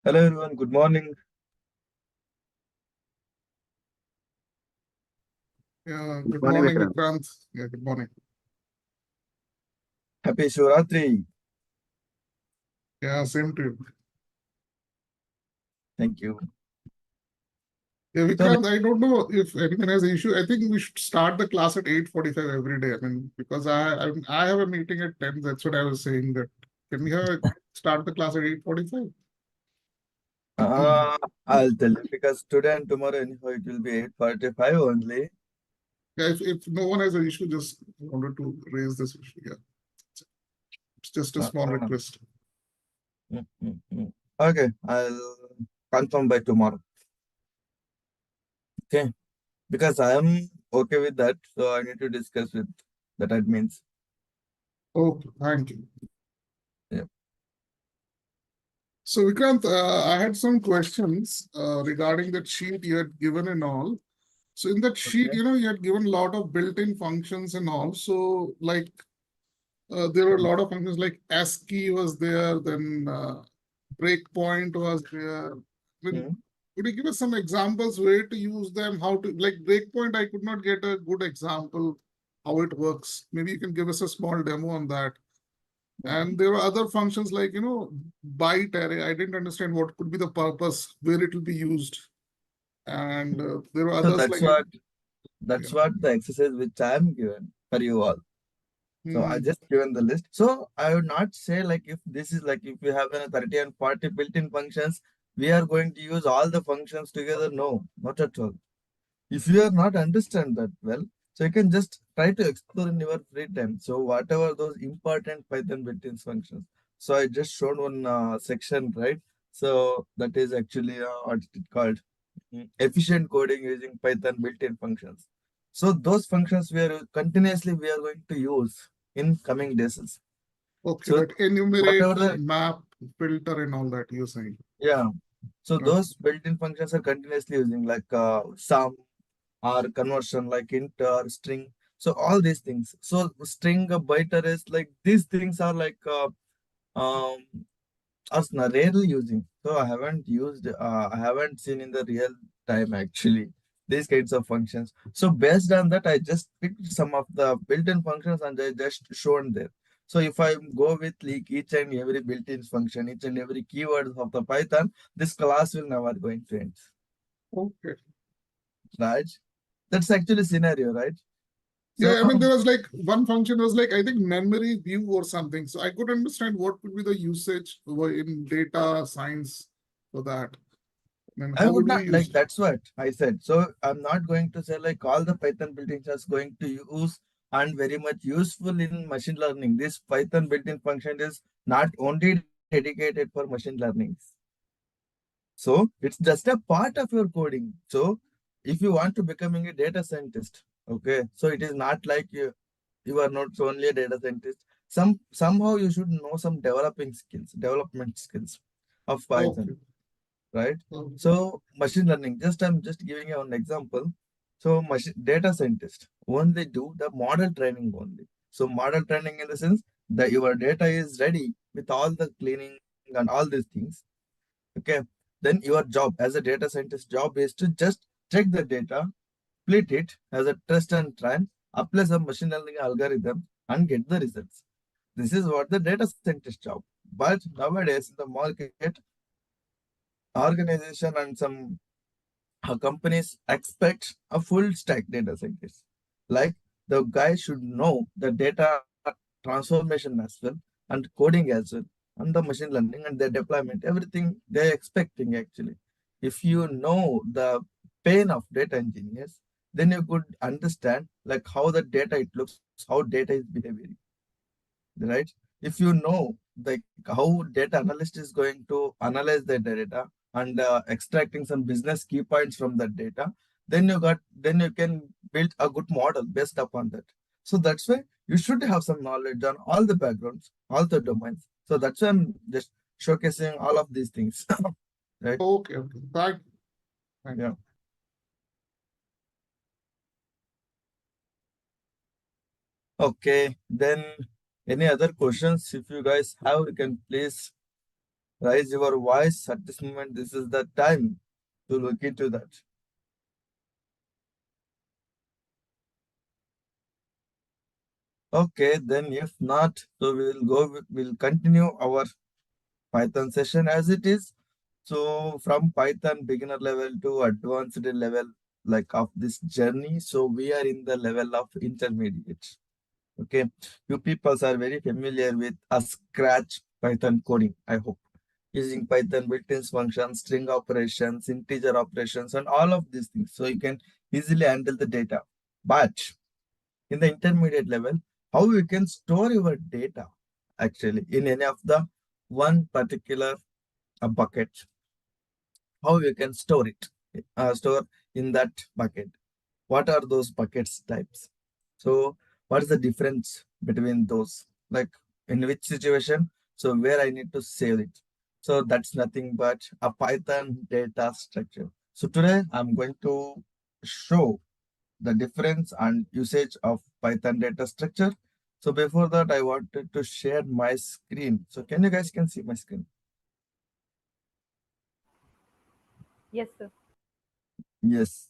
Hello everyone, good morning. Yeah, Good good morning, morning, Vikrant. Vikrant. Yeah, good morning. Happy Shivratri. Yeah, same to you. Thank you. Yeah, So let, Vikrant, I don't know if anyone has an issue. I think we should start the class at 8:45 every day. I mean, because I have a meeting at 10. That's what I was saying. That can we start the class at 8:45? uh, I'll tell you because today and tomorrow anyhow it will be 8:45 only. Yeah, if no one has an issue, just wanted to raise this issue. Yeah, it's just a Uh, small uh, request. Okay, I'll confirm by tomorrow. Okay, because I am okay with that, so I need to discuss with the admins. Okay, thank you. Yeah. So, Vikrant, I had some questions regarding that sheet you had given and all. So in that sheet, Okay. you had given a lot of built-in functions and all. So like there were a lot of functions like ASCII was there, then breakpoint was there. I mean, Mm. could you give us some examples where to use them, how to like breakpoint? I could not get a good example how it works. Maybe you can give us a small demo on that. And there were other functions like byte array. I didn't understand what could be the purpose, where it will be used. And there were So others that's like that's yeah. what the exercise which I am given for you all. So I Hmm. just given the list. So I would not say like if this is like if we have a 30 and 40 built-in functions, we are going to use all the functions together. No, not at all. If you are not understand that well, so you can just try to explore in your free time. So whatever those important Python built-in functions. So I just showed one section, right? So that is actually what it called efficient coding using Python built-in functions. So those functions we are going to use in coming days. Okay, So that enumerate, whatever the map, filter, and all that you're saying. yeah, so Okay. those built-in functions are continuously using like sum or conversion like int or string. So all these things. So string byte arrays like these things are like um us rarely using. So I haven't seen in the real time actually these kinds of functions. So based on that, I just picked some of the built-in functions and I just shown there. So if I go with like each and every built-in function, each and every keyword of the Python, this class will never going to end, Okay. right? That's actually scenario, right? So Yeah, I mean, there was like one function was like, I think memory view or something. So I could understand what could be the usage in data science for that. And I how would would we not like use? that's what I said. So I'm not going to say like all the Python built-ins are going to use and very much useful in machine learning. This Python built-in function is not only dedicated for machine learning. So it's just a part of your coding. So if you want to becoming a data scientist, okay, so it is not like you are not only a data scientist. Somehow you should know some development skills of Python, Okay. right? Okay. So machine learning, just I'm just giving you an example. So machine data scientist only do the model training only. So model training in the sense that your data is ready with all the cleaning and all these things. Okay. Then your job as a data scientist job is to just check the data, split it as a test and train, apply some machine learning algorithm and get the results. This is what the data scientist job. But nowadays in the market, organization and some companies expect a full stack data scientist. Like the guy should know the data transformation as well and coding as well and the machine learning and the deployment, everything they're expecting actually. If you know the pain of data engineers, then you could understand like how the data it looks, how data is behaving, right? If you know like how data analyst is going to analyze the data and extracting some business key points from that data, then you can build a good model based upon that. So that's why you should have some knowledge on all the backgrounds, all the domains. So that's why I'm just showcasing all of these things, right? Okay. Okay. Thank Yeah. you. Okay. Then any other questions? If you guys have, you can please. raise your voice at this moment. This is the time to look into that. Okay, then if not, so we'll continue our Python session as it is. So from Python beginner level to advanced level, like of this journey. So we are in the level of intermediate. Okay, you people are very familiar with a Scratch Python coding, I hope. Using Python built-in functions, string operations, integer operations, and all of these things. So you can easily handle the data. But in the intermediate level, how you can store your data actually in any of the one particular bucket, how you can store it, store in that bucket. What are those buckets types? So what is the difference between those? Like in which situation? So where I need to save it. So that's nothing but a Python data structure. So today I'm going to show the difference and usage of Python data structure. So before that, I wanted to share my screen. So can you guys can see my screen? Yes, sir. Yes.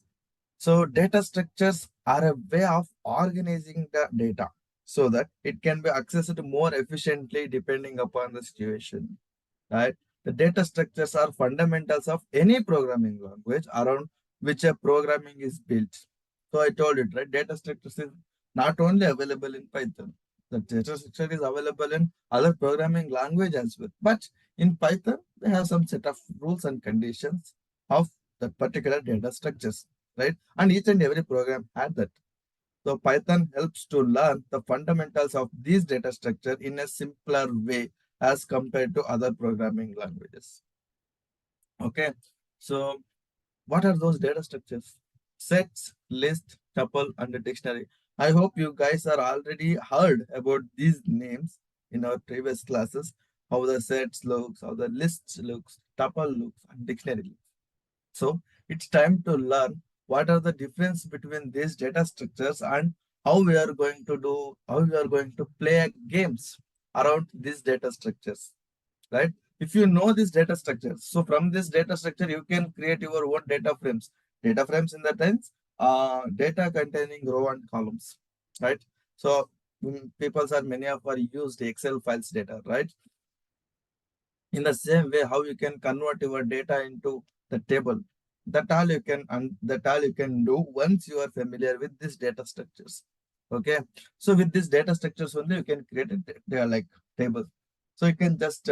So data structures are a way of organizing the data so that it can be accessed more efficiently depending upon the situation, right? The data structures are fundamentals of any programming language around which a programming is built. So I told it, right? Data structures is not only available in Python. The data structure is available in other programming language as well. But in Python, they have some set of rules and conditions of that particular data structures, right? And each and every program had that. So Python helps to learn the fundamentals of these data structure in a simpler way as compared to other programming languages. Okay, so what are those data structures? Sets, list, tuple, and a dictionary. I hope you guys are already heard about these names in our previous classes, how the sets looks, how the lists looks, tuple looks, and dictionary looks. So it's time to learn what are the difference between these data structures and how we are going to do, how we are going to play games around these data structures, right? If you know this data structure, so from this data structure, you can create your own data frames. Data frames in the sense, data containing row and columns, right? So people are many of our used Excel files data, right? In the same way, how you can convert your data into the table. That all you can and that all you can do once you are familiar with these data structures. Okay. So with these data structures only you can create a they are like table. So you can just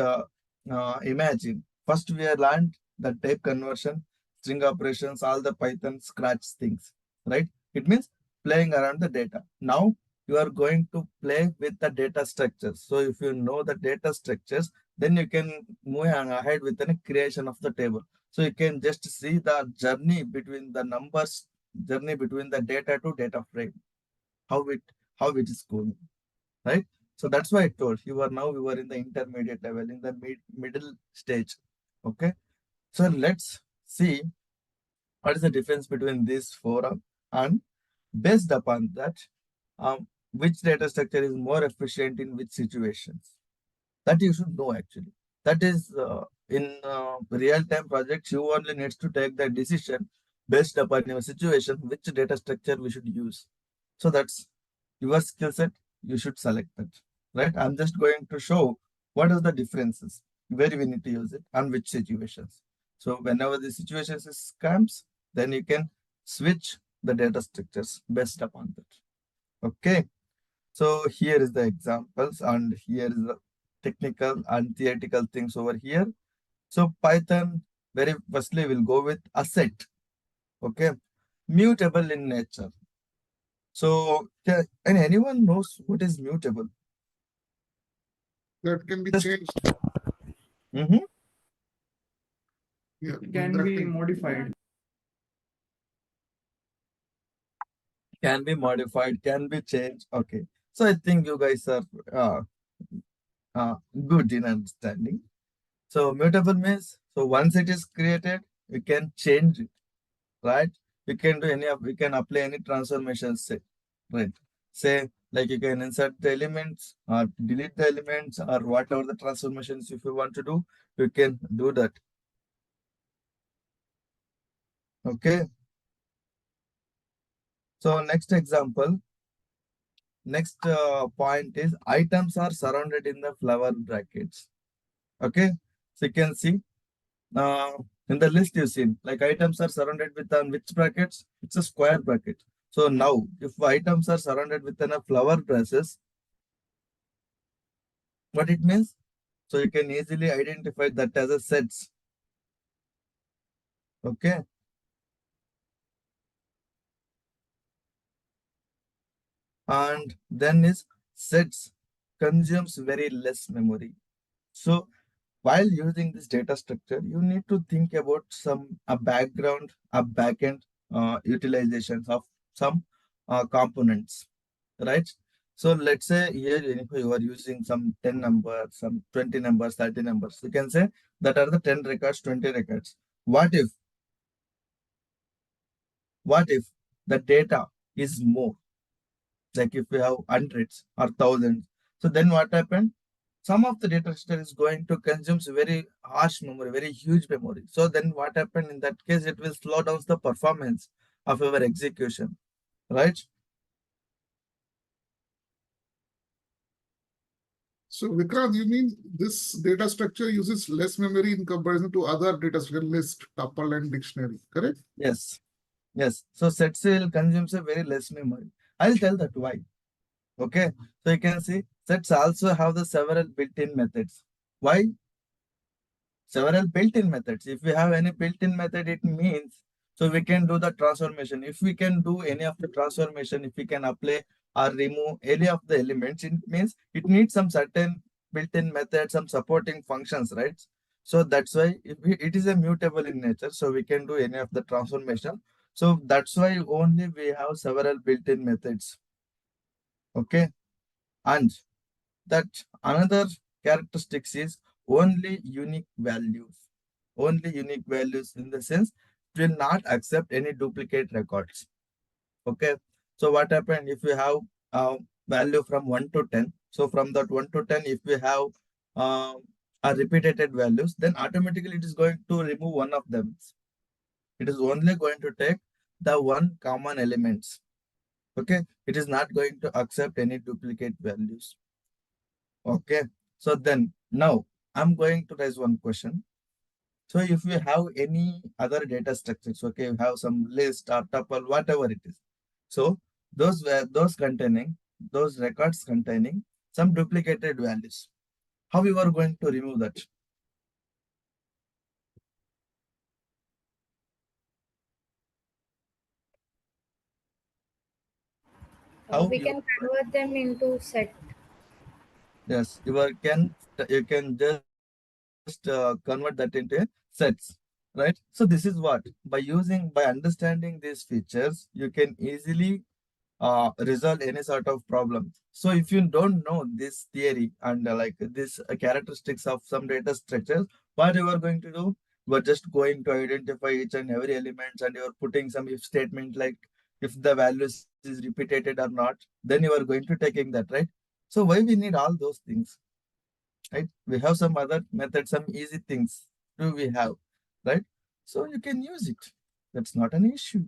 imagine. First we have learned the type conversion, string operations, all the Python scratch things, right? It means playing around the data. Now you are going to play with the data structures. So if you know the data structures, then you can move ahead with the creation of the table. So you can just see the journey between the numbers, journey between the data to data frame, how it is going, right? So that's why I told you are now you are in the intermediate level, in the middle stage. Okay. So let's see what is the difference between these four and based upon that, which data structure is more efficient in which situations. That you should know actually. That is in real-time projects, you only needs to take the decision based upon your situation, which data structure we should use. So that's your skill set, you should select that, right? I'm just going to show what are the differences, where we need to use it, and which situations. So whenever the situations is comes, then you can switch the data structures based upon that. Okay. So here is the examples and here is the technical and theoretical things over here. So Python, very firstly we'll go with a set. Okay. Mutable in nature. So and anyone knows what is mutable? That can be Just changed. Mhm. Yeah, It can that be modified. Can be modified, can be changed. Okay. So I think you guys are uh, good in understanding. So mutable means, so once it is created, you can change it, right? We can do we can apply any transformations, right? say like you can insert the elements or delete the elements or whatever the transformations if you want to do, you can do that. Okay. So next example, next point is items are surrounded in the flower brackets. Okay. So you can see uh, in the list you've seen like items are surrounded with which brackets? It's a square bracket. So now if items are surrounded within a flower braces, what it means? So you can easily identify that as a sets. Okay. And then is sets consumes very less memory. So while using this data structure, you need to think about some a background, a backend utilizations of some components, right? So let's say here if you are using some 10 numbers, some 20 numbers, 30 numbers. You can say that are the 10 records, 20 records. What if, what if the data is more? Like if we have hundreds or thousands. So then what happened? Some of the data structure is going to consume very harsh memory, very huge memory. So then what happened in that case, it will slow down the performance of our execution, right? So Vikrant, you mean this data structure uses less memory in comparison to other data structure, list, tuple, and dictionary, correct? Yes, yes. So sets will consumes a very less memory. I'll tell that why. Okay. So you can see sets also have the several built-in methods. Why? Several built-in methods. If we have any built-in method, it means so we can do the transformation. If we can do any of the transformation, if we can apply or remove any of the elements, it means it needs some certain built-in method, some supporting functions, right? So that's why it is a mutable in nature. So we can do any of the transformation. So that's why only we have several built-in methods. Okay. And that another characteristics is only unique values. Only unique values in the sense it will not accept any duplicate records. Okay. So what happened if we have a value from 1 to 10? So from that 1 to 10, if we have uh, a repeated values, then automatically it is going to remove one of them. It is only going to take the one common elements. Okay. It is not going to accept any duplicate values. Okay. So then now I'm going to raise one question. So if you have any other data structures, okay, you have some list or tuple, whatever it is. So those were those containing those records containing some duplicated values. How you are going to remove that? How We you can convert them into set. yes you can just convert that into sets, right? So this is what by understanding these features, you can easily resolve any sort of problem. So if you don't know this theory and like this characteristics of some data structures, what you are going to do? You are just going to identify each and every element and you are putting some if statement like if the values is repeated or not, then you are going to taking that, right? So why we need all those things, right? We have some other methods, some easy things do we have, right? So you can use it. That's not an issue,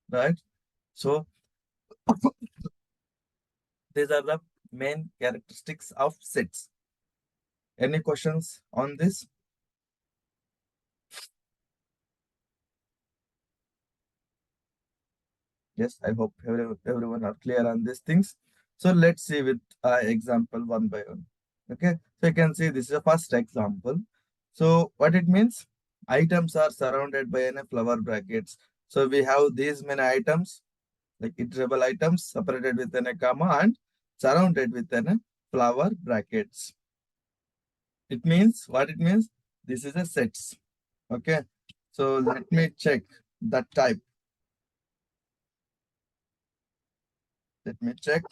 right? So these are the main characteristics of sets. Any questions on this? Yes, I hope everyone are clear on these things. So let's see with example one by one. Okay, so you can see this is the first example. So what it means? Items are surrounded by a flower brackets. So we have these many items, like iterable items separated within a comma and surrounded within a flower brackets. It means what it means? This is a sets. Okay. So let me check the type. Let me check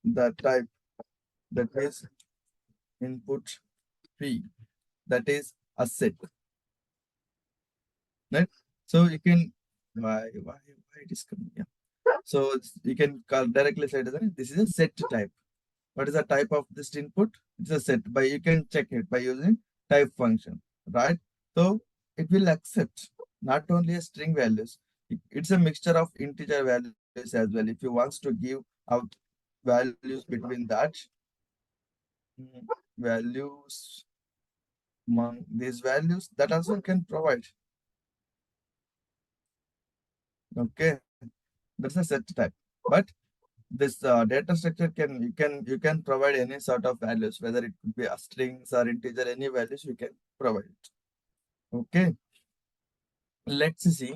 the type that is input P. That is a set. Right? So you can why it is coming here. So you can call directly say it as this is a set type. What is the type of this input? It's a set. By you can check it by using type function, right? So it will accept not only a string values. It's a mixture of integer values as well. If you wants to give out values between that values among these values, that also can provide. Okay, that's a set type. But this data structure you can provide any sort of values, whether it could be a strings or integer, any values you can provide it. Okay, let's see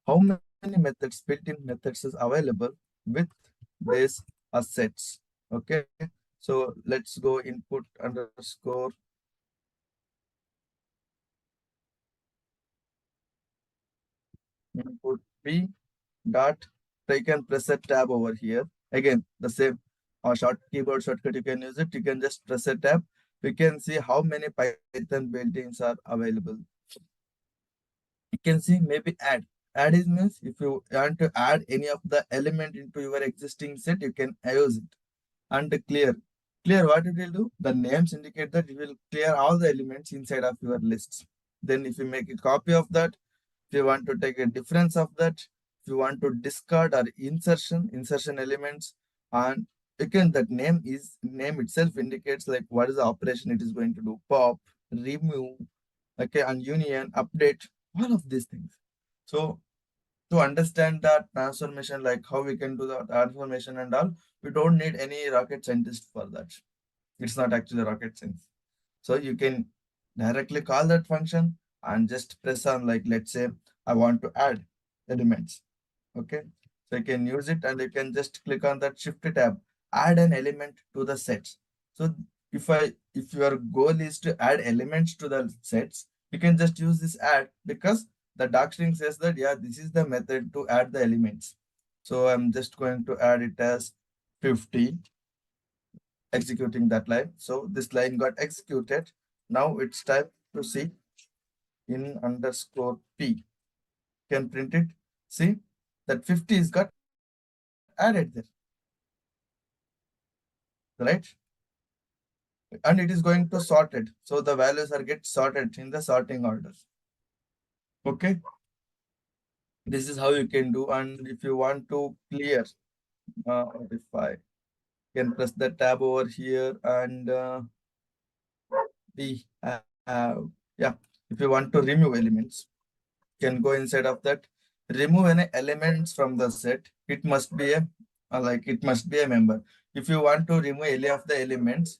how many methods, built-in methods is available with this assets. Okay, so let's go input underscore input p dot. So you can press a tab over here. Again, the same keyboard shortcut you can use it. You can just press a tab. We can see how many Python built-ins are available. You can see maybe add. Add is means if you want to add any of the element into your existing set, you can use it. And clear. Clear, what it will do? The names indicate that it will clear all the elements inside of your lists. Then if you make a copy of that, if you want to take a difference of that, if you want to discard or insertion elements, and again that name itself indicates like what is the operation it is going to do. Pop, remove, okay, and union, update, all of these things. So to understand that transformation, like how we can do the transformation and all, we don't need any rocket scientist for that. It's not actually rocket science. So you can directly call that function and just press on, like, let's say I want to add elements. Okay. So you can use it and you can just click on that shift tab, add an element to the sets. So if your goal is to add elements to the sets, you can just use this add, because the docstring says that, yeah, this is the method to add the elements. So I'm just going to add it as 50, executing that line. So this line got executed. Now it's time to see in underscore p. Can print it. See that 50 is got added there, right? And it is going to sort it. So the values are get sorted in the sorting order. Okay. This is how you can do. And if you want to clear, if I can press the tab over here and we have, yeah, if you want to remove elements, can go inside of that, remove any elements from the set. It must be a it must be a member. If you want to remove any of the elements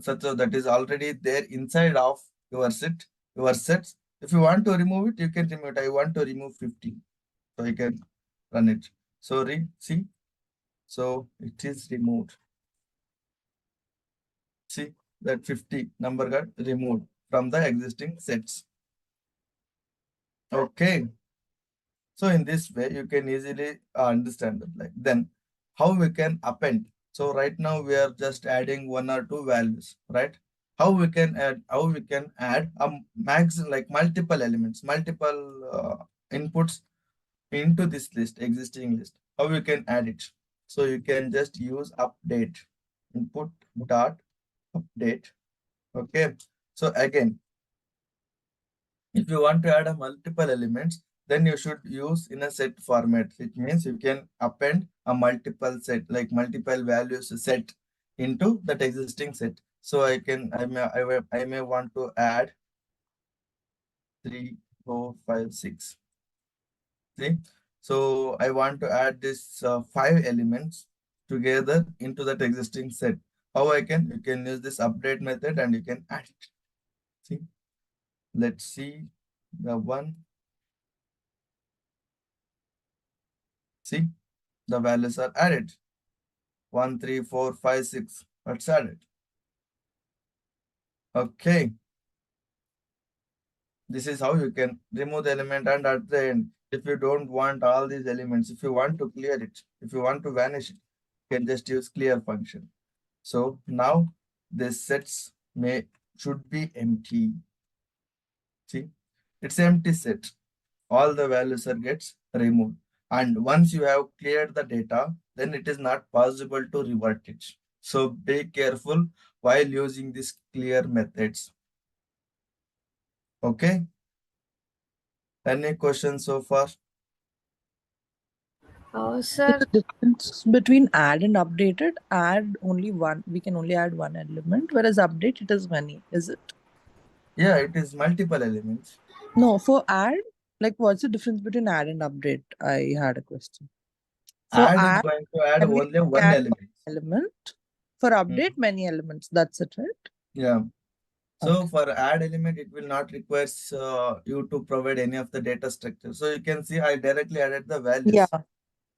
such that is already there inside of your sets, if you want to remove it, you can remove it. I want to remove 50, so I can run it. So see, so it is removed. See that 50 number got removed from the existing sets. Okay. So in this way, you can easily understand it. Like then how we can append. So right now we are just adding one or two values, right? How we can add a max, like multiple elements, multiple inputs into this list, existing list. How you can add it? So you can just use update, input dot update. Okay. So again, if you want to add a multiple elements, then you should use in a set format. It means you can append a multiple set, like multiple values set into that existing set. So I may want to add 3, 4, 5, 6. See, so I want to add this 5 elements together into that existing set. How you can use this update method and you can add it. See, let's see the one. See, the values are added. 1, 3, 4, 5, 6. Let's add it. Okay. This is how you can remove the element, and at the end, if you don't want all these elements, if you want to clear it, if you want to vanish it, you can just use clear function. So now this sets should be empty. See, it's empty set. All the values are gets removed. And once you have cleared the data, then it is not possible to revert it. So be careful while using these clear methods. Okay. Any questions so far? Sir, The difference between add and updated, add only one, we can only add one element, whereas update it is many, is it? Yeah, it is multiple elements. No, for add, like what's the difference between add and update? I had a question. For Add is add, going to add can we only only one add element. one element? For update, many elements. That's it, right? Yeah. So Okay. for add element, it will not require you to provide any of the data structure. So you can see I directly added the values, Yeah.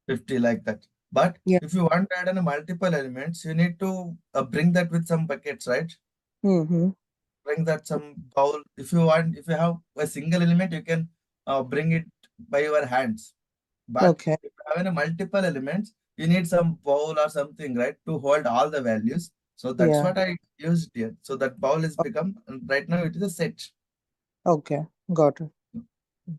50 like that. But Yeah. if you want to add in multiple elements, you need to bring that with some buckets, right? Mm-hmm. Bring that some bowl. If you want, if you have a single element, you can bring it by your hands. But Okay. if you have any multiple elements, you need some bowl or something, right, to hold all the values. So that's Yeah. what I used here. So that bowl is become, and right now it is a set. Okay. Got it.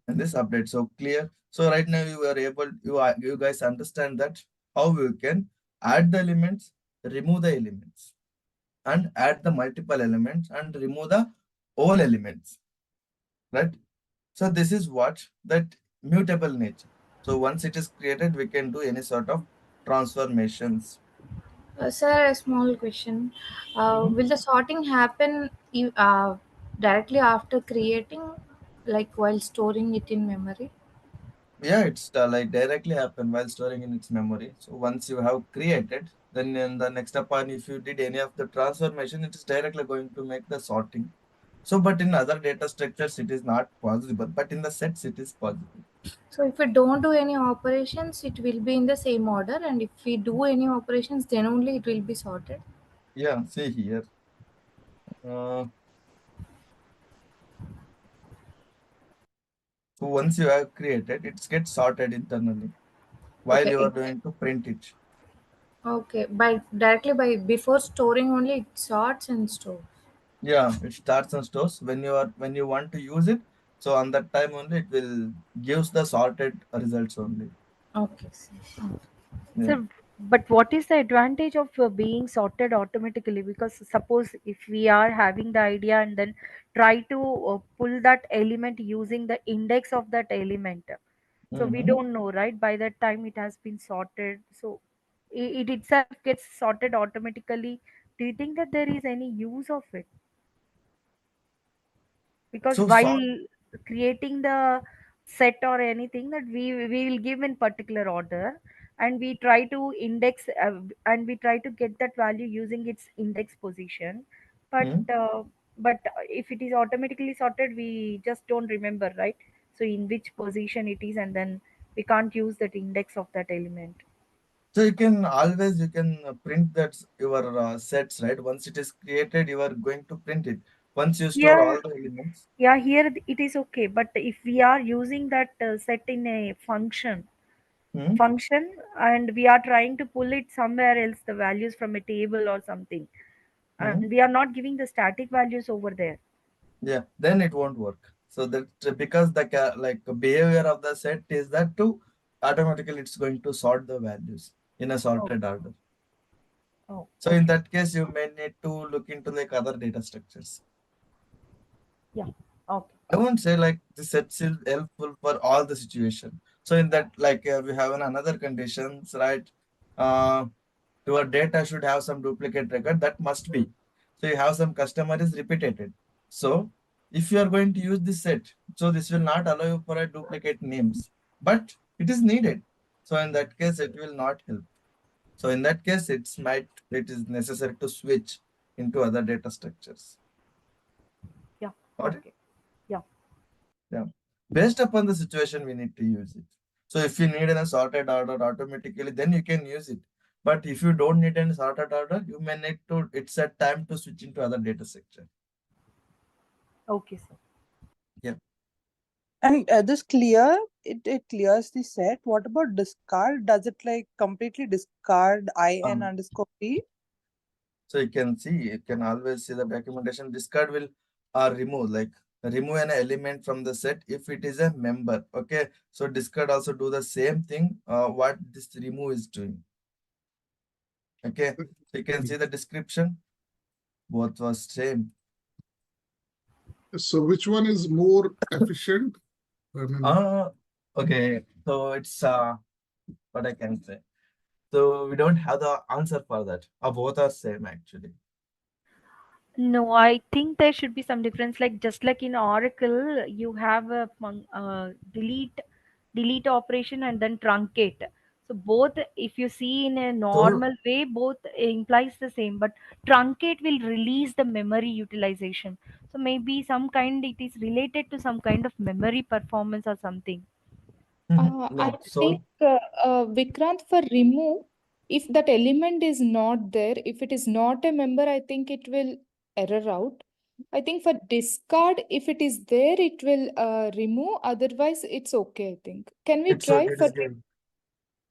And this update. So clear. So right now you are able, you guys understand that how you can add the elements, remove the elements, and add the multiple elements and remove the all elements, right? So this is what that mutable nature. So once it is created, we can do any sort of transformations. sir, a small question. Mhm. Will the sorting happen directly after creating, like while storing it in memory? Yeah, it's like directly happen while storing in its memory. So once you have created, then in the next upon, if you did any of the transformation, it is directly going to make the sorting. So, but in other data structures, it is not possible, but in the sets, it is possible. So if we don't do any operations, it will be in the same order, and if we do any operations, then only it will be sorted. Yeah, see here. Uh, so once you have created, it gets sorted internally while Okay, you are it, doing to print it. okay. By directly by before storing only it sorts and stores. Yeah, it starts and stores when you want to use it. So on that time only it will gives the sorted results only. Okay, sir. Yeah. So, but what is the advantage of being sorted automatically? Because suppose if we are having the idea and then try to pull that element using the index of that element, so we Mm-hmm. don't know, right? By that time it has been sorted, so it itself gets sorted automatically. Do you think that there is any use of it? Because So while sort. creating the set or anything, that we will give in particular order, and we try to index and we try to get that value using its index position, but Hmm. if it is automatically sorted, we just don't remember, right? So in which position it is, and then we can't use that index of that element. So you can always you can print that your sets, right? Once it is created, you are going to print it. Once you store Here, all the elements. yeah, here it is okay, but if we are using that set in a Hmm. function and we are trying to pull it somewhere else, the values from a table or something, Hmm. and we are not giving the static values over there. Yeah, then it won't work. So that because the like behavior of the set is that to automatically it's going to sort the values in a Oh, sorted order. oh, So in okay. that case, you may need to look into like other data structures. Yeah, okay. I won't say like the sets is helpful for all the situation. So in that, like we have another conditions, right? Uh, your data should have some duplicate record that must be. So you have some customer is repeated. So if you are going to use this set, so this will not allow you for a duplicate names, but it is needed. So in that case, it will not help. So in that case, it is necessary to switch into other data structures. Yeah, Got it? okay. Yeah. Yeah. Based upon the situation, we need to use it. So if you need in a sorted order automatically, then you can use it. But if you don't need any sorted order, you may need to, it's a time to switch into other data structure. Okay, sir. Yeah. And this clear, it clears the set. What about discard? Does it like completely discard in Um, underscore p? so you can see, you can always see the documentation discard will remove like remove an element from the set if it is a member. Okay, so discard also do the same thing what this remove is doing. Okay, so you can see the description, both was same. So which one is more efficient? I mean, Okay, so it's what I can say. So we don't have the answer for that. Both are same actually. No, I think there should be some difference. Like just like in Oracle, you have a delete operation and then truncate. So both, if you see in a So normal way, both implies the same. But truncate will release the memory utilization. So maybe some kind it is related to some kind of memory performance or something. I no, think so Vikrant, for remove, if that element is not there, if it is not a member, I think it will error out. I think for discard, if it is there, it will remove. Otherwise, it's okay, I think. Can we it's so try it for is given.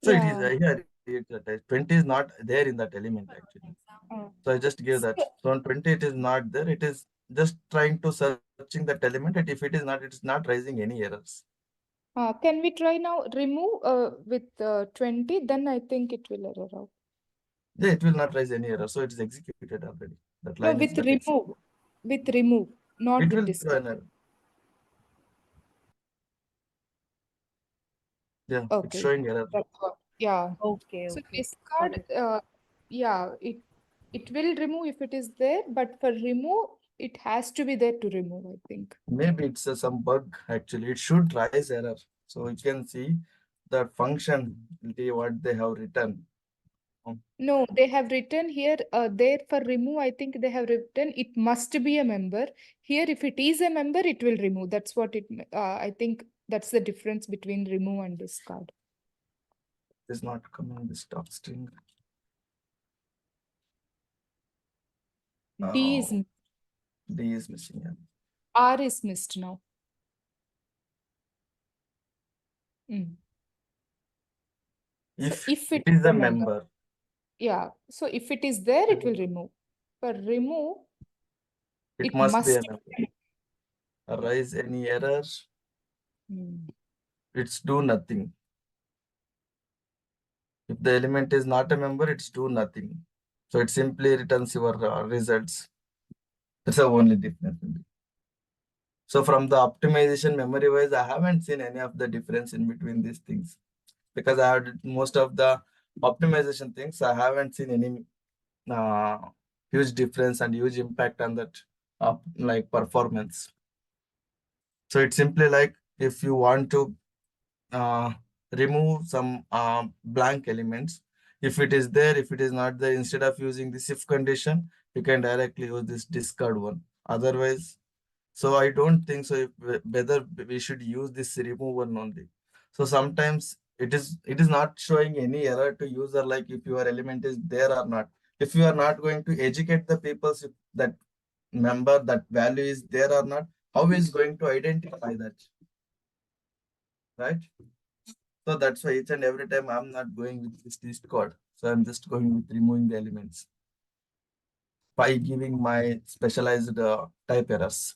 So it is yeah? here. 20 is not there in that element actually. Uh, So I just give that. so, So on 20 it is not there. It is just trying to searching that element. And if it is not raising any errors. can we try now remove with 20? Then I think it will error out. Yeah, it will not raise any error. So it is executed already. That No, line is with got remove, not it with will throw discard. an error. Yeah, it's Okay, showing error. that's what. Yeah. Okay, So okay. Got discard, it. yeah, it will remove if it is there, but for remove, it has to be there to remove, I think. Maybe it's some bug actually. It should raise error. So you can see that function what they have written. No, they have written here, there for remove, I think they have written it must be a member. Here, if it is a member, it will remove. That's what I think that's the difference between remove and discard. Is not coming this top string. D is, D is missing. Yeah. R is missed now. Mm. So If if it it is is a a member, member, yeah. So if it is there, it will remove. For remove, it it must be a must. member. Arise any error, Mm. it's do nothing. If the element is not a member, it's do nothing. So it simply returns your results. That's the only difference. So from the optimization memory wise, I haven't seen any of the difference in between these things because I had most of the optimization things. I haven't seen any uh, huge difference and huge impact on that like performance. So it's simply like if you want to uh, remove some blank elements, if it is there, if it is not there, instead of using this if condition, you can directly use this discard one. Otherwise, so I don't think so. Whether we should use this remove one only. So sometimes it is not showing any error to user like if your element is there or not. If you are not going to educate the people if that member that value is there or not, how is going to identify that, right? So that's why each and every time I'm not going with this list code. So I'm just going with removing the elements by giving my specialized type errors.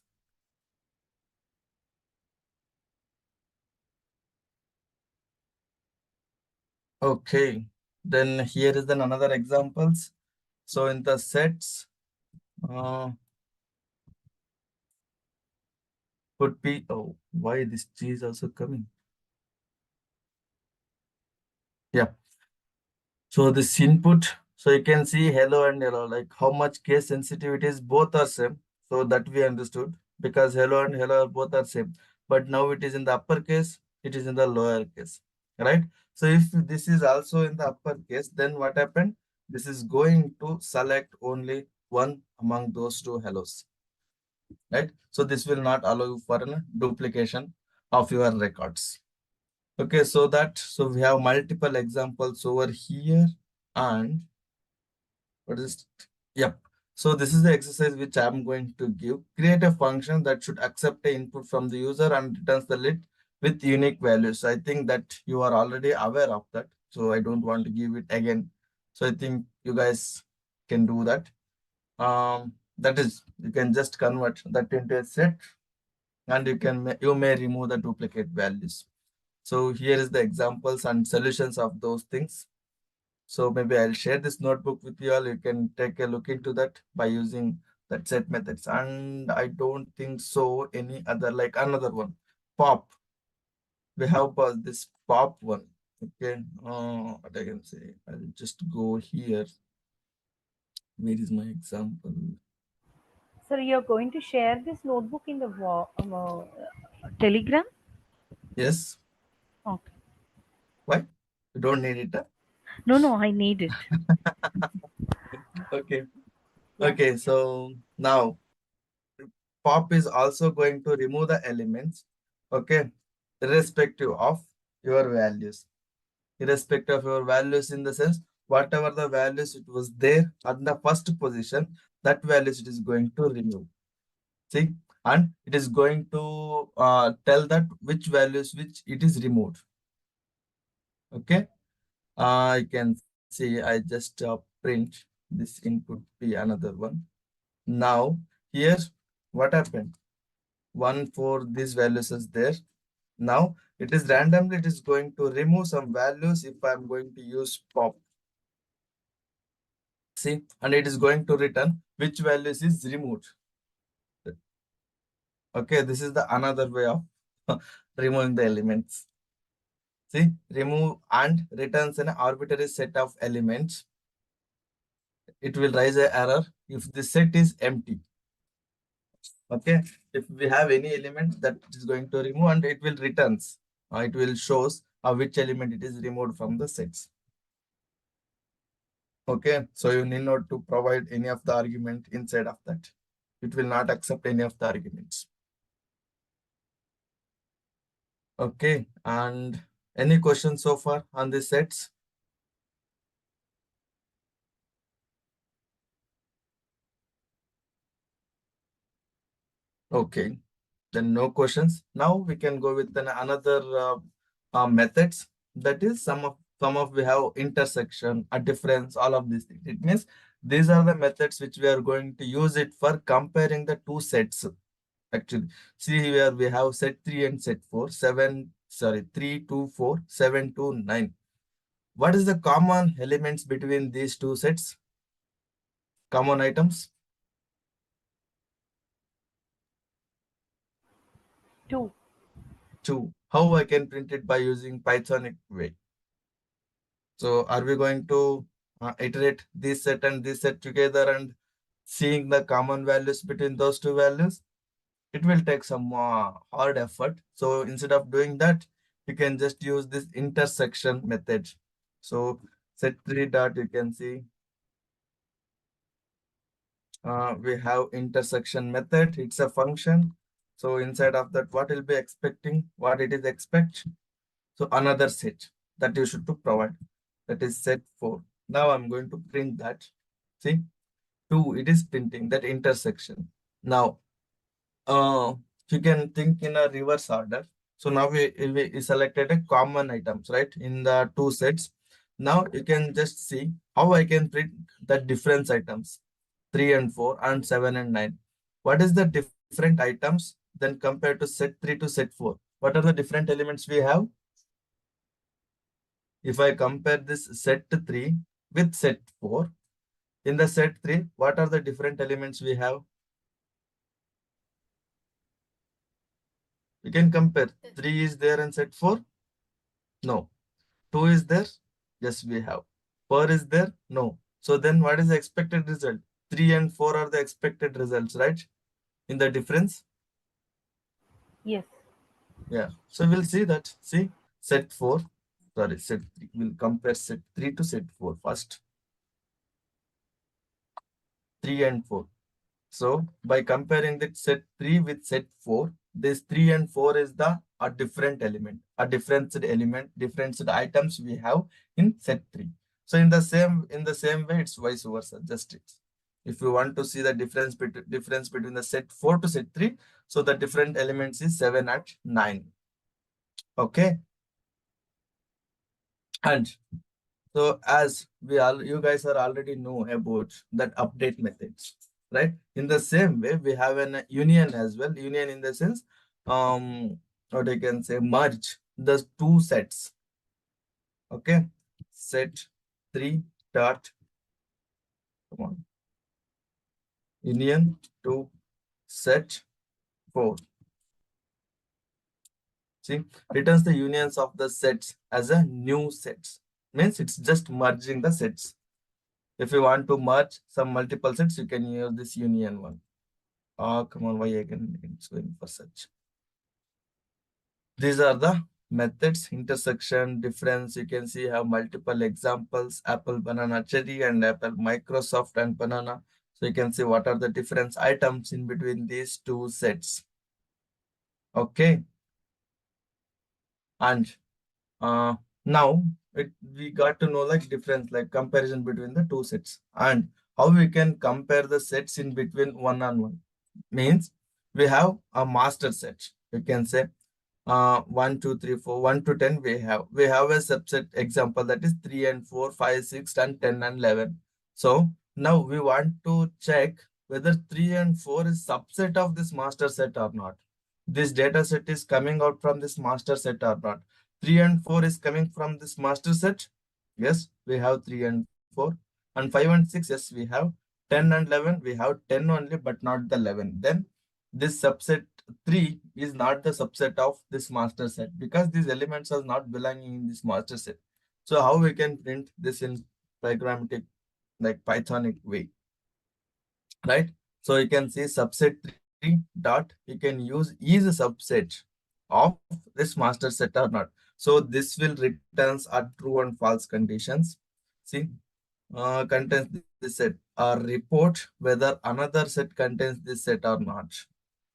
Okay, then here is then another examples. So in the sets, could be, oh, why this G is also coming? Yeah. So this input, so you can see hello and hello, like how much case sensitivity is both are same. So that we understood because hello and hello both are same. But now it is in the uppercase, it is in the lower case, right? So if this is also in the uppercase, then what happened? This is going to select only one among those two hellos, right? So this will not allow for a duplication of your records. Okay, so we have multiple examples over here and what is yep. So this is the exercise which I'm going to give. Create a function that should accept the input from the user and returns the list with unique values. I think that you are already aware of that. So I don't want to give it again. So I think you guys can do that. That is, you can just convert that into a set and you may remove the duplicate values. So here is the examples and solutions of those things. So maybe I'll share this notebook with you all. You can take a look into that by using that set methods. And I don't think so any other, like another one, pop. We have this pop one. Okay, what I can say, I'll just go here. Where is my example? Sir, you're going to share this notebook in the Telegram? Yes. Okay. Why? You don't need it? Huh? No, no, I need it. Okay. Yeah. Okay, so now pop is also going to remove the elements, okay, irrespective of your values. Irrespective of your values, in the sense, whatever the values it was there at the first position, that values it is going to remove. See, and it is going to tell that which values which it is removed. Okay, I can see, I just print this input be another one. Now here, what happened? 1 for these values is there. Now it is randomly, it is going to remove some values if I'm going to use pop. See, and it is going to return which values is removed. Okay, this is the another way of removing the elements. See, remove and returns an arbitrary set of elements. It will raise an error if the set is empty. Okay, if we have any element that is going to remove, and it will returns, it will shows which element it is removed from the sets. Okay, so you need not to provide any of the argument inside of that. It will not accept any of the arguments. Okay, and any questions so far on the sets? Okay, then no questions. Now we can go with another methods. That is some of we have intersection, a difference, all of these things. It means these are the methods which we are going to use it for comparing the two sets. Actually, see here we have set 3 and set 4, 3 2 4, 7 2 9. What is the common elements between these two sets? Common items? 2. 2. How I can print it? By using Pythonic way. So are we going to iterate this set and this set together and seeing the common values between those two values? It will take some hard effort. So instead of doing that, you can just use this intersection method. So set 3 dot, you can see we have intersection method. It's a function. So inside of that, what will be expecting, what it is expect. So another set that you should to provide, that is set 4. Now I'm going to print that. See, 2, it is printing that intersection. Now, you can think in a reverse order. So now we selected a common items, right, in the two sets. Now you can just see how I can print the difference items, 3 and 4 and 7 and 9. What is the different items then compared to set 3 to set 4? What are the different elements we have? If I compare this set 3 with set 4, in the set 3, what are the different elements we have? You can compare. 3 is there in set 4? No. 2 is there? Yes, we have. 4 is there? No. So then what is the expected result? 3 and 4 are the expected results, right? In the difference? Yes. Yeah. So we'll see that. See, set 4. Sorry, set 3. We'll compare set 3 to set 4 first. 3 and 4. So by comparing the set 3 with set 4, this 3 and 4 is a different element, a different element, different items we have in set 3. So in the same way, it's vice versa. Just it. If you want to see the difference between the set 4 to set 3, so the different elements is 7 and 9. Okay. And so as you guys are already know about that update methods, right? In the same way, we have an union as well. Union in the sense, what I can say, merge the two sets. Okay, set 3 dot, come on, union to set 4. See, returns the unions of the sets as a new sets. Means it's just merging the sets. If you want to merge some multiple sets, you can use this union one. Oh, come on, why again? It's going for such. These are the methods, intersection, difference. You can see have multiple examples, Apple, banana, cherry, and Apple, Microsoft, and banana. So you can see what are the difference items in between these two sets. Okay. And now we got to know like difference, like comparison between the two sets, and how we can compare the sets in between one on one. Means we have a master set. You can say 1, 2, 3, 4, 1 to 10 we have a subset example, that is 3 and 4, 5, 6, and 10 and 11. So now we want to check whether 3 and 4 is subset of this master set or not. This data set is coming out from this master set or not. 3 and 4 is coming from this master set. Yes, we have 3 and 4. And 5 and 6, yes, we have 10 and 11. We have 10 only, but not the 11. Then this subset 3 is not the subset of this master set, because these elements are not belonging in this master set. So how we can print this in programmatic, like Pythonic way, right? So you can see subset 3 dot, you can use is a subset of this master set or not. So this will returns are true and false conditions. See, contains this set, or report whether another set contains this set or not.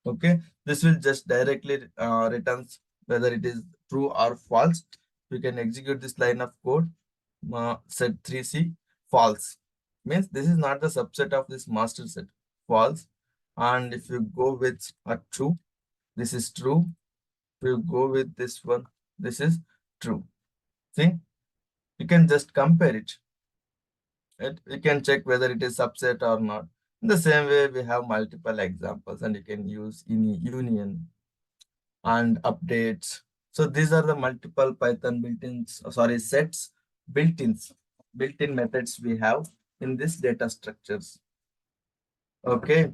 Okay, this will just directly returns whether it is true or false. We can execute this line of code. Set 3c false, means this is not the subset of this master set, false. And if you go with a true, this is true. If you go with this one, this is true. See, you can just compare it. Right? You can check whether it is subset or not. In the same way, we have multiple examples, and you can use union and updates. So these are the multiple Python built-ins, sets, built-in methods we have in this data structures. Okay.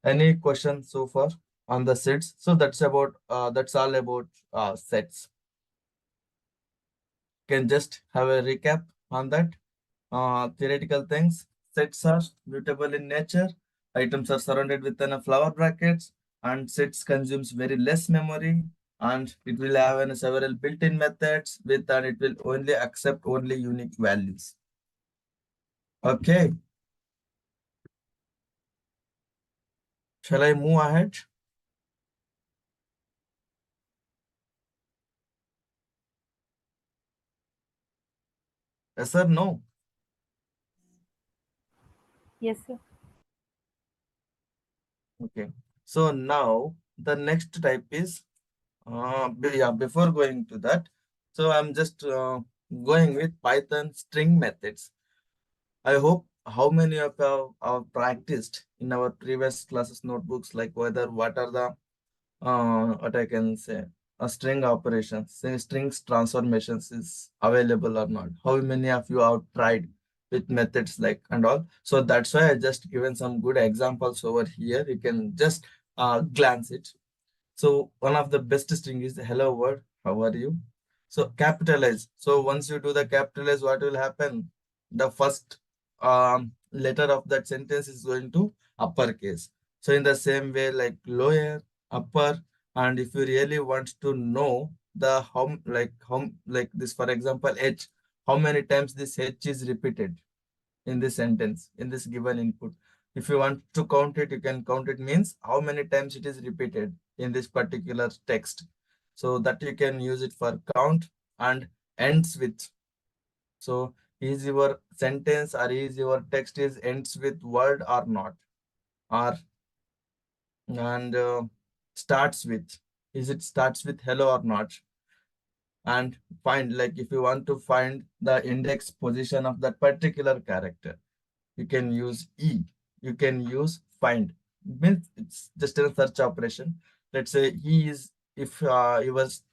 Any questions so far on the sets? So that's all about sets. Can just have a recap on that. Theoretical things. Sets are mutable in nature. Items are surrounded within a flower brackets, and sets consumes very less memory, and it will have several built-in methods with, and it will only accept only unique values. Okay. Shall I move ahead? Yes or no? Yes, sir. Okay. So now the next type is, before going to that, so I'm just going with Python string methods. I hope how many of you have practiced in our previous classes notebooks, like whether what are the what I can say, a string operations, say strings transformations is available or not. How many of you have tried with methods like and all? So that's why I just given some good examples over here. You can just glance it. So one of the best string is hello world, how are you? So capitalize. So once you do the capitalize, what will happen? The first letter of that sentence is going to uppercase. So in the same way, like lower, upper, and if you really want to know the how like this, for example, H, how many times this H is repeated in this sentence, in this given input. If you want to count it, you can count it, means how many times it is repeated in this particular text. So that you can use it for count. And ends with. So is your sentence or is your text is ends with word or not? Or and starts with, is it starts with hello or not? And find, like if you want to find the index position of that particular character, you can use E. You can use find. Means it's just a search operation. let's say if he was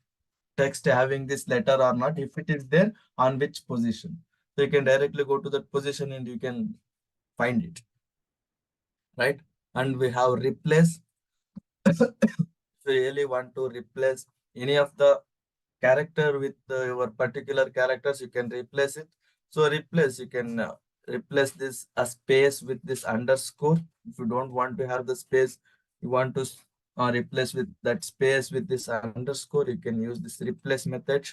text having this letter or not, if it is there, on which position. So you can directly go to that position and you can find it, right? And we have replace. If you really want to replace any of the character with your particular characters, you can replace it. So replace, you can replace this a space with this underscore. If you don't want to have the space, you want to replace with that space with this underscore, you can use this replace method.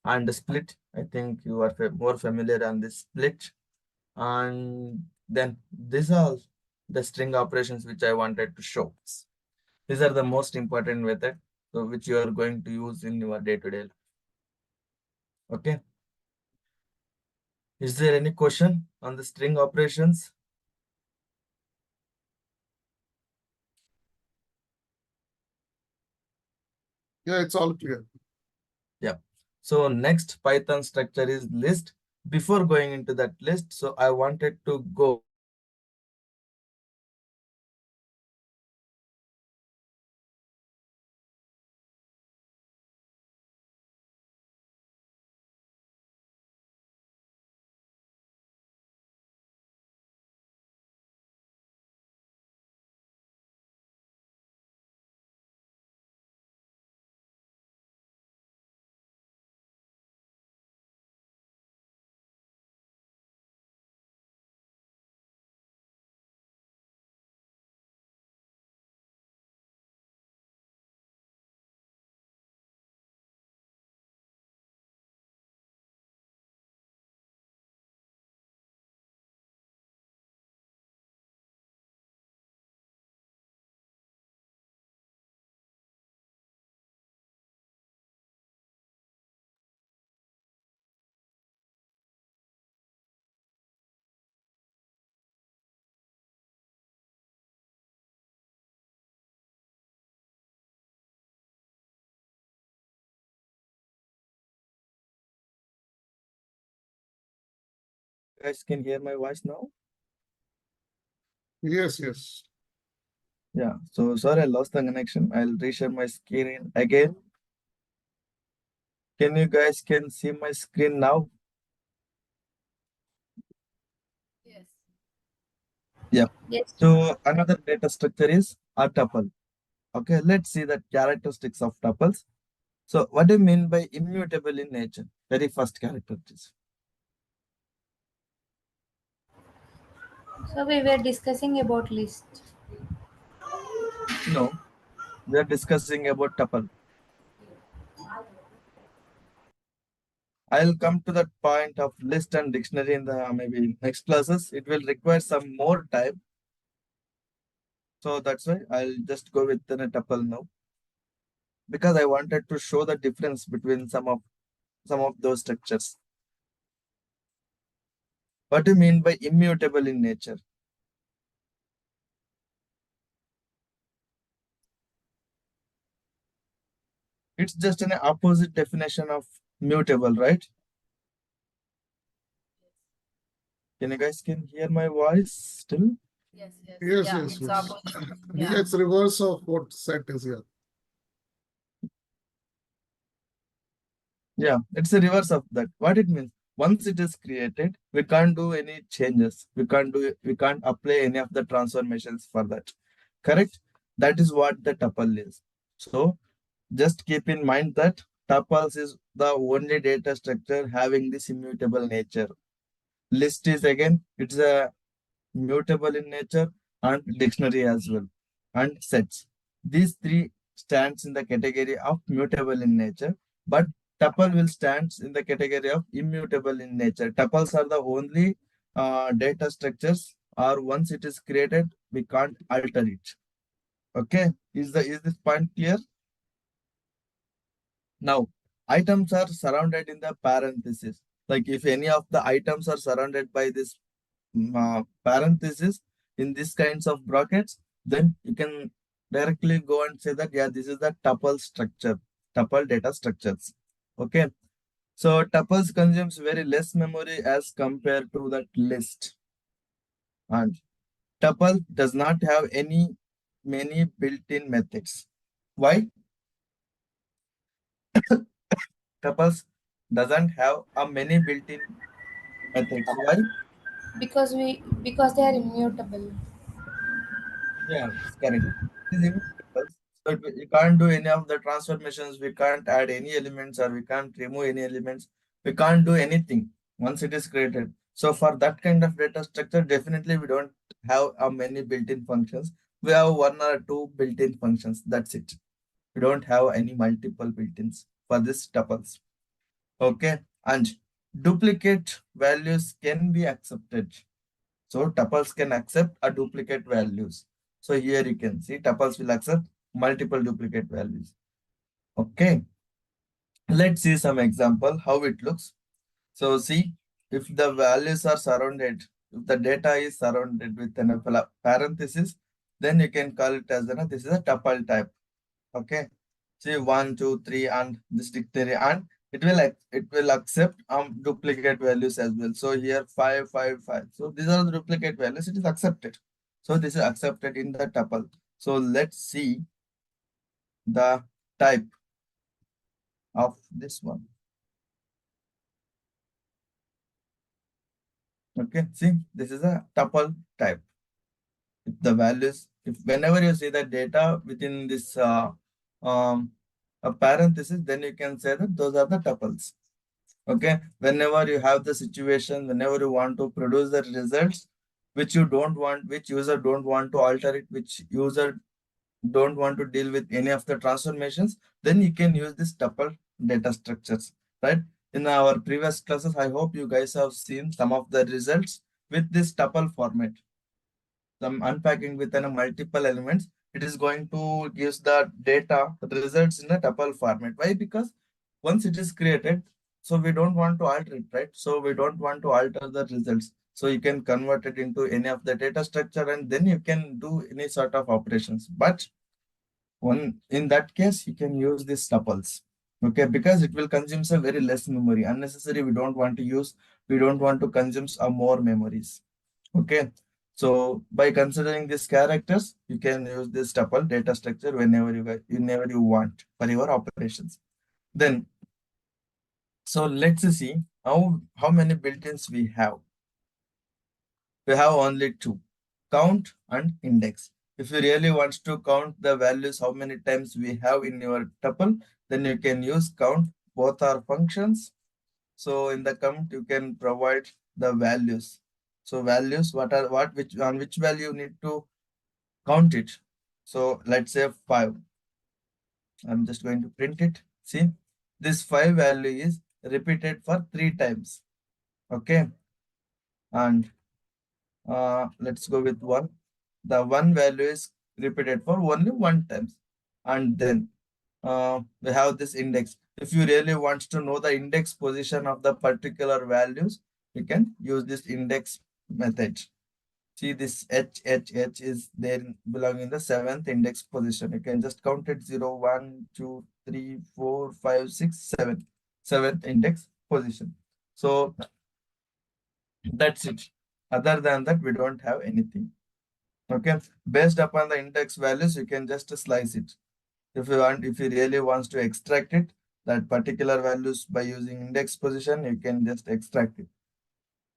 And split, I think you are more familiar on this split. And then these are the string operations which I wanted to show. These are the most important method, so which you are going to use in your day-to-day life. Okay. Is there any question on the string operations? Yeah, it's all clear. Yeah. So next Python structure is list. Before going into that list, so I wanted to go guys can hear my voice now. Yes, yes. Yeah, so sorry, I lost the connection. I'll reshare my screen again. Can you guys can see my screen now? Yes. Yeah. Yes. So another data structure is a tuple. Okay, let's see the characteristics of tuples. So what do you mean by immutable in nature? Very first characteristic. So we were discussing about list. No, we are discussing about tuple. I'll come to that point of list and dictionary in the maybe next classes. It will require some more time. So that's why I'll just go with the tuple now. Because I wanted to show the difference between some of those structures. What do you mean by immutable in nature? It's just an opposite definition of mutable, right? Can you guys can hear my voice still? Yes, yes. Yes, Yeah, yes, it's yes. opposite. Yeah, Yeah. it's reverse of what set is here. Yeah, it's a reverse of that. What it means, once it is created, we can't do any changes. We can't apply any of the transformations for that. Correct? That is what the tuple is. So just keep in mind that tuples is the only data structure having this immutable nature. List is again, it's a mutable in nature, and dictionary as well, and sets. These three stands in the category of mutable in nature, but tuple will stands in the category of immutable in nature. Tuples are the only data structures, or once it is created, we can't alter it. Okay, is this point clear? Now, items are surrounded in the parenthesis. Like if any of the items are surrounded by this parenthesis in these kinds of brackets, then you can directly go and say that, yeah, this is the tuple structure, tuple data structures. Okay. So tuples consumes very less memory as compared to that list. And tuple does not have any many built-in methods. Why? Tuples doesn't have a many built-in methods. Why? Because they are immutable. Yeah, it's correct. It is immutable. So you can't do any of the transformations. We can't add any elements or we can't remove any elements. We can't do anything once it is created. So for that kind of data structure, definitely we don't have a many built-in functions. We have one or two built-in functions. That's it. We don't have any multiple built-ins for this tuples. Okay. And duplicate values can be accepted. So tuples can accept a duplicate values. So here you can see tuples will accept multiple duplicate values. Okay. Let's see some example how it looks. So see, if the values are surrounded, if the data is surrounded with an parenthesis, then you can call it as this is a tuple type. Okay. See 1, 2, 3 and this dictionary, and it will accept duplicate values as well. So here 5, 5, 5. So these are the duplicate values. It is accepted. So this is accepted in the tuple. So let's see the type of this one. Okay, see, this is a tuple type. If the values, if whenever you see the data within this a parenthesis, then you can say that those are the tuples. Okay, whenever you have the situation, whenever you want to produce the results, which you don't want, which user don't want to alter it, which user don't want to deal with any of the transformations, then you can use this tuple data structures, right? In our previous classes, I hope you guys have seen some of the results with this tuple format. Some unpacking within a multiple elements, it is going to give the data, the results in a tuple format. Why? Because once it is created, so we don't want to alter it, right? So we don't want to alter the results. So you can convert it into any of the data structure and then you can do any sort of operations. But in that case, you can use these tuples. Okay, because it will consume a very less memory. Unnecessary, we don't want to use, we don't want to consume more memories. Okay. So by considering these characters, you can use this tuple data structure whenever you want for your operations. Then, so let's see how many built-ins we have. We have only two, count and index. If you really want to count the values, how many times we have in your tuple, then you can use count. Both are functions. So in the count, you can provide the values. So values, on which value you need to count it. So let's say 5. I'm just going to print it. See, this 5 value is repeated for 3 times. Okay. And let's go with 1. The 1 value is repeated for only 1 times. And then we have this index. If you really want to know the index position of the particular values, you can use this index method. See, this H is there belonging in the 7th index position. You can just count it 0, 1, 2, 3, 4, 5, 6, 7. 7th index position. So that's it. Other than that, we don't have anything. Okay. Based upon the index values, you can just slice it. If you really wants to extract it, that particular values by using index position, you can just extract it.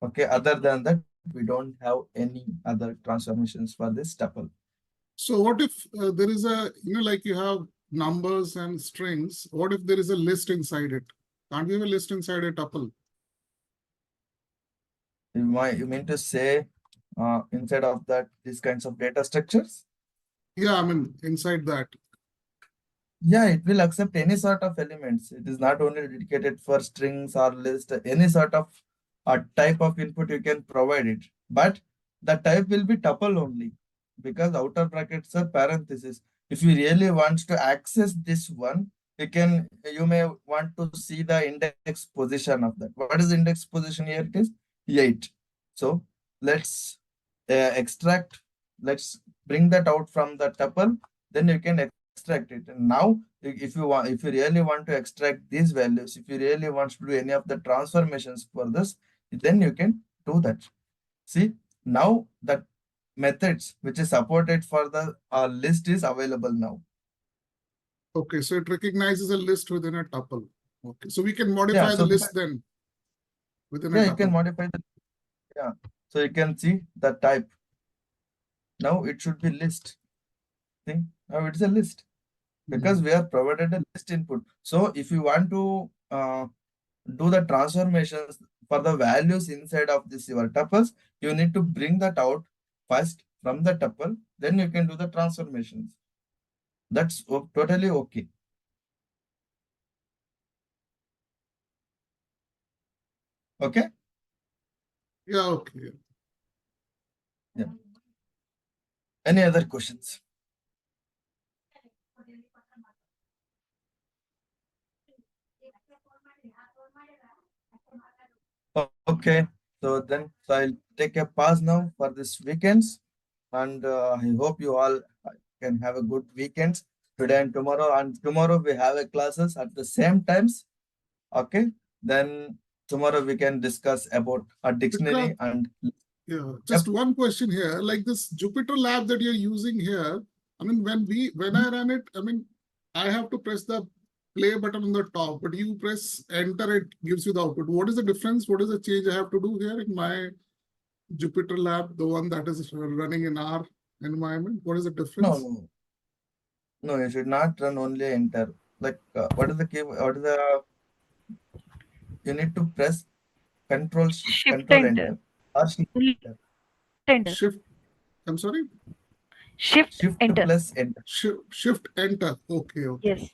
Okay. Other than that, we don't have any other transformations for this tuple. So what if there is a, like you have numbers and strings, what if there is a list inside it? Can't we have a list inside a tuple? You mean to say inside of that, these kinds of data structures? Yeah, I mean, inside that. Yeah, it will accept any sort of elements. It is not only dedicated for strings or list, any sort of type of input you can provide it. But the type will be tuple only because outer brackets are parentheses. If you really want to access this one, you may want to see the index position of that. What is the index position here? It is 8. So let's extract, let's bring that out from the tuple, then you can extract it. And now if you really want to extract these values, if you really want to do any of the transformations for this, then you can do that. See, now the methods which is supported for the list is available now. Okay, so it recognizes a list within a tuple. Okay, so we can modify the so list then within a yeah, you can tuple. modify the, yeah. So you can see the type. Now it should be list. See, now it's a list because we are provided a list input. So if you want to do the transformations for the values inside of this your tuples, you need to bring that out first from the tuple, then you can do the transformations. That's totally okay. Okay. Yeah, okay. Yeah. Any other questions? Okay. So then I'll take a pause now for this weekends, and I hope you all can have a good weekends today and tomorrow. And tomorrow we have a classes at the same times. Okay. Then tomorrow we can discuss about a dictionary Vikrant, and yeah, just one question here. Like this Jupyter Lab that you're using here, I mean, when I run it, I mean, I have to press the play button on the top, but you press enter, it gives you the output. What is the difference? What is the change I have to do here in my Jupyter Lab, the one that is running in our environment? What is the difference? No, you should not run only enter. Like what is the key? What is the you need to press Shift control enter. enter or shift Only enter. enter. Shift, I'm sorry, Shift Shift enter. plus enter. shift enter. Okay, okay. Yes.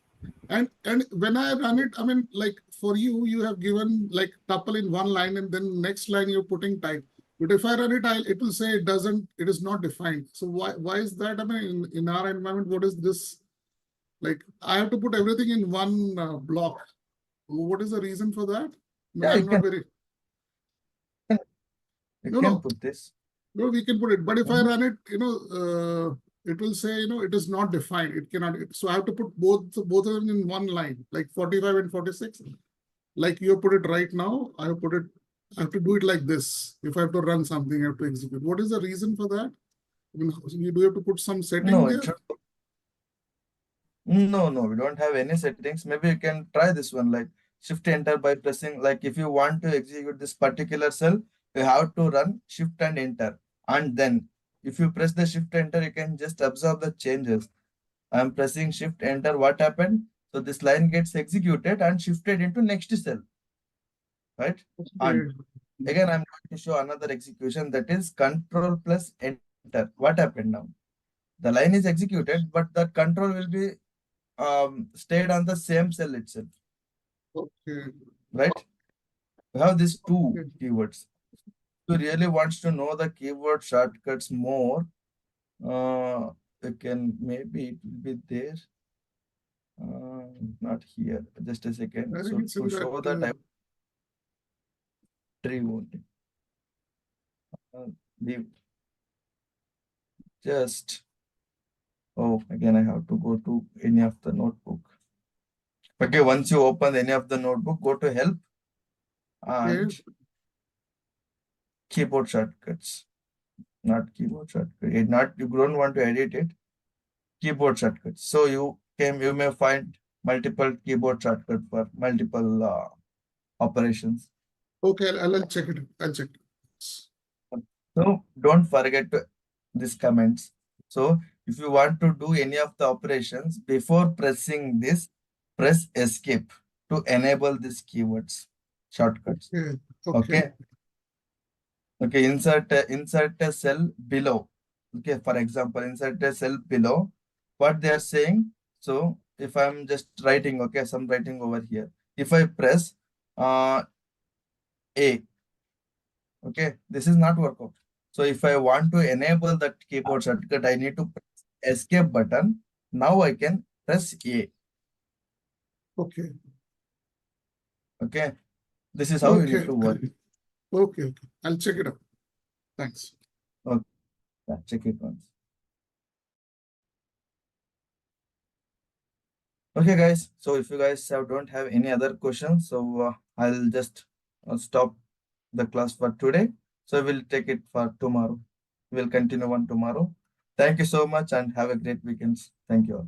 And when I run it, I mean, like for you, you have given like tuple in one line and then next line you're putting type. But if I run it, it will say it is not defined. So why is that? I mean, in our environment, what is this? Like I have to put everything in one block. What is the reason for that? I mean, Yeah, I'm not very. you No, can no, put this. no, we can put it. But if I Mhm. run it, it will say, it is not defined. It cannot. So I have to put both of them in one line, like 45 and 46. Like you put it right now, I have to do it like this. If I have to run something, I have to execute. What is the reason for that? I mean, you do have to put some setting No, there? it should. No, we don't have any settings. Maybe you can try this one, like shift enter by pressing, like if you want to execute this particular cell, you have to run shift and enter. And then if you press the shift enter, you can just observe the changes. I'm pressing shift enter. What happened? So this line gets executed and shifted into next cell, right? And again, I'm going to show another execution, that is control plus enter. What happened now? The line is executed, but the control will be stayed on the same cell itself, Okay. right? We have these two Okay. keywords. Who really wants to know the keyword shortcuts more, you can, maybe it will be there. Not here. Just a second. I So think it's in to show that that. tree only. Leave. Just. Oh, again, I have to go to any of the notebook. Okay, once you open any of the notebook, go to help and keyboard shortcuts. Not keyboard shortcut. You don't want to edit it. Keyboard shortcuts. So you may find multiple keyboard shortcut for multiple operations. Okay, I'll check it. I'll check it. So don't forget these comments. So if you want to do any of the operations before pressing this, press escape to enable these keywords shortcuts. Okay. Okay. Okay. Insert a cell below. Okay. For example, insert a cell below. What they are saying. So if I'm just writing, okay, some writing over here. If I press A, okay, this is not work out. So if I want to enable that keyboard shortcut, I need to press escape button. Now I can press A. Okay. Okay. This is how you need to work. Okay. I'll check it out. Thanks. Okay. Yeah, check it once. Okay, guys. So if you guys don't have any other questions, so I'll just stop the class for today. So we'll take it for tomorrow. We'll continue on tomorrow. Thank you so much and have a great weekend. Thank you all.